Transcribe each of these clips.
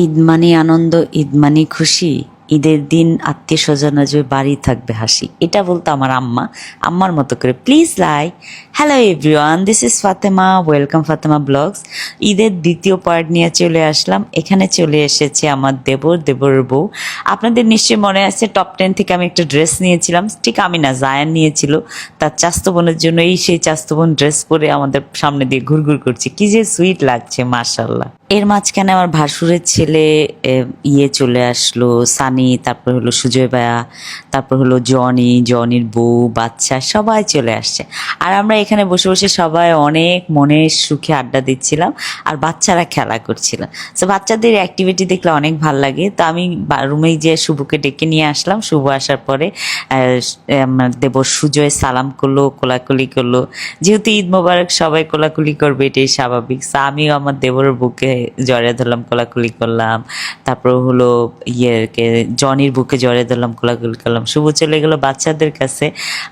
ঈদ মানে আনন্দ, ঈদ মানে খুশি, ঈদের দিন আত্মীয় স্বজন আসবে, বাড়ি থাকবে হাসি, এটা বলতো আমার আম্মা। আম্মার মতো করে please like. Hello everyone, this is Fatema, welcome Fatema vlogs. ঈদের দ্বিতীয় পার্ট নিয়ে চলে আসলাম। এখানে চলে এসেছে আমার দেবরের বউ। আপনাদের নিশ্চয়ই মনে আছে টপ 10 থেকে আমি একটা ড্রেস নিয়েছিলাম, ঠিক আমি না, জায়ান নিয়েছিল তার চাস্তো বোনের জন্য। এই সেই চাস্তো বোন ড্রেস পরে আমাদের সামনে দিয়ে ঘুরঘুর করছে, কি যে সুইট লাগছে মাশাল্লাহ। এর মাঝখানে আমার ভাসুরের ছেলে চলে আসলো, সানি, তারপর হলো সুজয় ভাইয়া, তারপর হলো জনির বউ, বাচ্চা সবাই চলে আসছে। আর আমরা এখানে বসে বসে সবাই অনেক মনের সুখে আড্ডা দিচ্ছিলাম, আর বাচ্চারা খেলা করছিল। তো বাচ্চাদের অ্যাক্টিভিটি দেখলে অনেক ভাল লাগে। তো আমি রুমে যে শুভকে ডেকে নিয়ে আসলাম। শুভ আসার পরে আমার দেবর সুজয় সালাম করলো, কোলাকুলি করলো। যেহেতু ঈদ মোবারক, সবাই কোলাকুলি করবে, এটাই স্বাভাবিক। তো আমিও আমার দেবরের বুকে জড়িয়ে ধরলাম, কোলাকুলি করলাম। তারপর হলো জনির বুকে জড়িয়ে ধরলাম, কোলাকুলি করলাম। শুভ চলে গেলো বাচ্চাদের কাছে,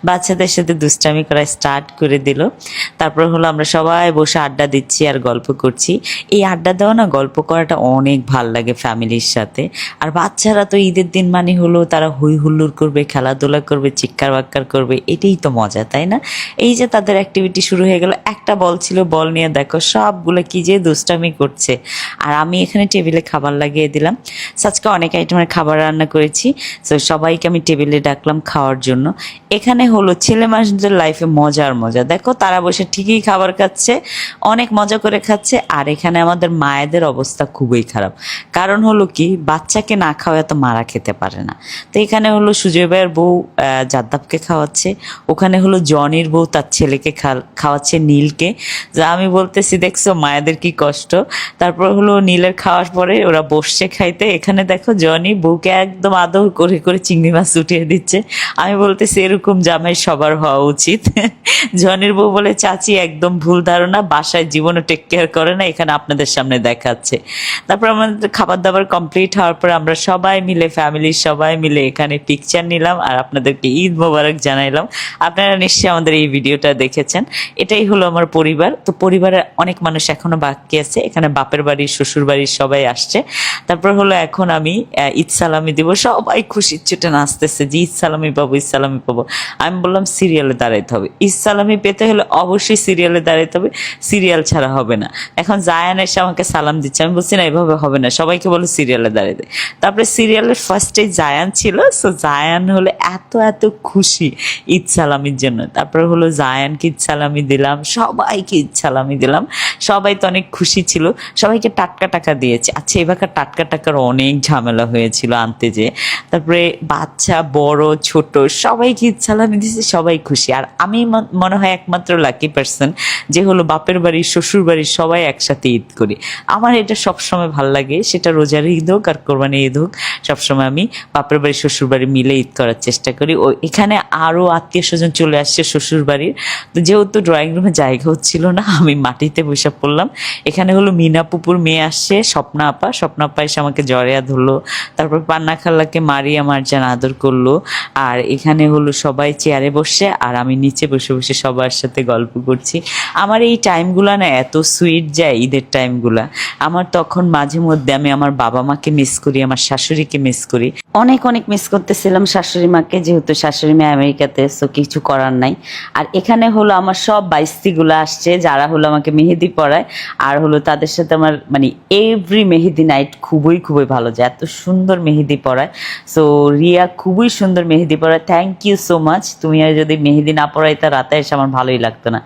বাচ্চাদের সাথে দুষ্টামি করা স্টার্ট করে দিল। তারপর হলো আমরা সবাই বসে আড্ডা দিচ্ছি আর গল্প করছি। এই আড্ডা দেওয়া না, গল্প করাটা অনেক ভাল লাগে ফ্যামিলির সাথে। আর বাচ্চারা তো ঈদের দিন মানে হলো তারা হই হুল্লোড় করবে, খেলাধুলা করবে, চিৎকার বাক্কার করবে, এটাই তো মজা, তাই না? এই যে তাদের অ্যাক্টিভিটি শুরু হয়ে গেল। একটা বল ছিল, বল নিয়ে দেখো সবগুলো কি যে দুষ্টামি করছে। আর আমি এখানে টেবিলে খাবার লাগিয়ে দিলাম। আজকে অনেক আইটেমের খাবার রান্না করেছি। তো সবাইকে আমি টেবিলে ডাকলাম খাওয়ার জন্য। এখানে হলো ছেলে মানুষদের লাইফে মজার মজা, দেখো তারা বসে ঠিকই খাবার খাচ্ছে, অনেক মজা করে খাচ্ছে। আর এখানে আমাদের মায়েদের অবস্থা খুবই খারাপ। কারণ হলো কি, বাচ্চাকে না খাওয়া তো মারা খেতে পারে না। তো এখানে হলো সুজয় ভাইয়ের বউ জাদ্দাবকে খাওয়াচ্ছে, ওখানে হলো জনির বউ তার ছেলেকে খাওয়াচ্ছে নীলকে। যা আমি বলতেছি দেখছো মায়েদের কি কষ্ট। তারপর হলো নীলের খাওয়ার পরে ওরা বসছে খাইতে। এখানে দেখো জনি বউকে একদম আদর করে করে চিংড়ি মাছ উঠিয়ে দিচ্ছে। আমি বলতেছি এরকম জামাই সবার হওয়া উচিত। জনির বউ বলে, চাচি একদম ভুল ধারণা, বাসায় জীবনে টেক কেয়ার করে না, এখানে আপনাদের সামনে দেখাচ্ছে। তারপর আমাদের খাবার দাবার কমপ্লিট হওয়ার পর আমরা সবাই মিলে, ফ্যামিলির সবাই মিলে এখানে পিকচার নিলাম আর আপনাদেরকে ঈদ মোবারক জানাইলাম। আপনারা নিশ্চয়ই আমাদের এই ভিডিওটা দেখেছেন। এটাই হলো আমার পরিবার। তো পরিবারের অনেক মানুষ এখনো বাকি আছে, এখানে বাপের বাড়ির, শ্বশুর বাড়ির সবাই আসছে। তারপর হলো এখন আমি ঈদ সালামি দিব। সবাই খুশির চোটে নাচতেছে যে ঈদ সালামি পাবো, ঈদ সালামি পাবো। আমি বললাম সিরিয়ালে দাঁড়াইতে হবে, ঈদ সালামি পেতে হলে অবশ্যই সিরিয়ালে দাঁড়াইতে হবে, সিরিয়াল ছাড়া হবে না। এখন জায়ান এসে আমাকে সালাম দিচ্ছে, আমি বলছি না এভাবে হবে না, সবাইকে বলো সিরিয়ালে দাঁড়াইতে। তারপরে সিরিয়ালের ফার্স্টে জায়ান ছিল। সো জায়ান হলো এত এত খুশি ঈদ সালামির জন্য। তারপরে হলো জায়ানকে ঈদ সালামি দিলাম, সবাইকে ঈদ সালামি দিলাম। সবাই তো অনেক খুশি ছিল, সবাইকে টাটকা টাকা দিয়েছে। আচ্ছা, এবারকার টাটকা টাকার অনেক ঝামেলা হয়েছিল আনতে যে। তারপরে বাচ্চা বড় ছোট সবাইকে ঈদ সালামি দিয়েছে, সবাই খুশি। আর আমি মনে হয় একমাত্র লাকি পার্সন যে হলো বাপের বাড়ি, শ্বশুর বাড়ির সবাই একসাথে ঈদ করি। আমার এটা সবসময় ভাল লাগে, সেটা রোজার ঈদ হোক আর কোরবানি ঈদ হোক, সবসময় আমি বাপের বাড়ি শ্বশুর বাড়ি মিলে ঈদ করার চেষ্টা করি। ও এখানে আরও আত্মীয় স্বজন চলে আসছে শ্বশুর বাড়ির। তো যেহেতু ড্রয়িং রুমে জায়গা হচ্ছিল না, আমি মাটিতে বসে পড়লাম। এখানে হলো মিনা পুপুর মেয়ে আসছে, স্বপ্না আপা এসে আমাকে জড়িয়ে ধরলো। তারপর পান্না খাল্লাকে মারিয়া মারজান আদর করলো। আর এখানে হলো সবাই চেয়ারে বসে আর আমি নিচে বসে বসে সবার সাথে গল্প করছি। আমার এই টাইমগুলো না এত সুইট যায়, ঈদের টাইমগুলা। আমার তখন মাঝে মধ্যে আমি আমার বাবা মাকে মিস করি, আমার শাশুড়িকে মিস করি, অনেক অনেক মিস করতেছিলাম শাশুড়ি মাকে, যেহেতু শাশুড়ি মা আমেরিকাতে, সো কিছু করার নাই। আর এখানে হলো আমার সব বাইস্তিগুলো আসছে, যারা হলো আমাকে মেহেদি পড়ায়। আর হলো তাদের সাথে আমার মানে এভরি মেহেদি নাইট খুবই খুবই ভালো যায়, এত সুন্দর মেহেদি পড়ায়। সো রিয়া খুবই সুন্দর মেহেদি পড়ায়, থ্যাংক ইউ সো মাচ। তুমি আর যদি মেহেদি না পড়াইতে রাতে এসে আমার ভালোই লাগতো না।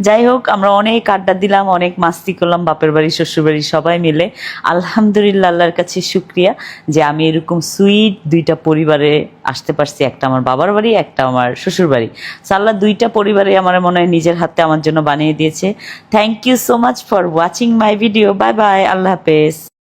যাই হোক, আমরা অনেক আড্ডা দিলাম, অনেক মাস্তি করলাম বাপের বাড়ি শ্বশুর বাড়ি সবাই মিলে। আলহামদুলিল্লাহ, আল্লাহর কাছে শুক্রিয়া যে আমি এরকম সুইট দুইটা পরিবারে আসতে পারছি, একটা আমার বাবার বাড়ি, একটা আমার শ্বশুর বাড়ি। আল্লাহ দুইটা পরিবারে আমার মনে হয় নিজের হাতে আমার জন্য বানিয়ে দিয়েছে। Thank you so much for watching my video. Bye bye, আল্লাহ হাফেজ।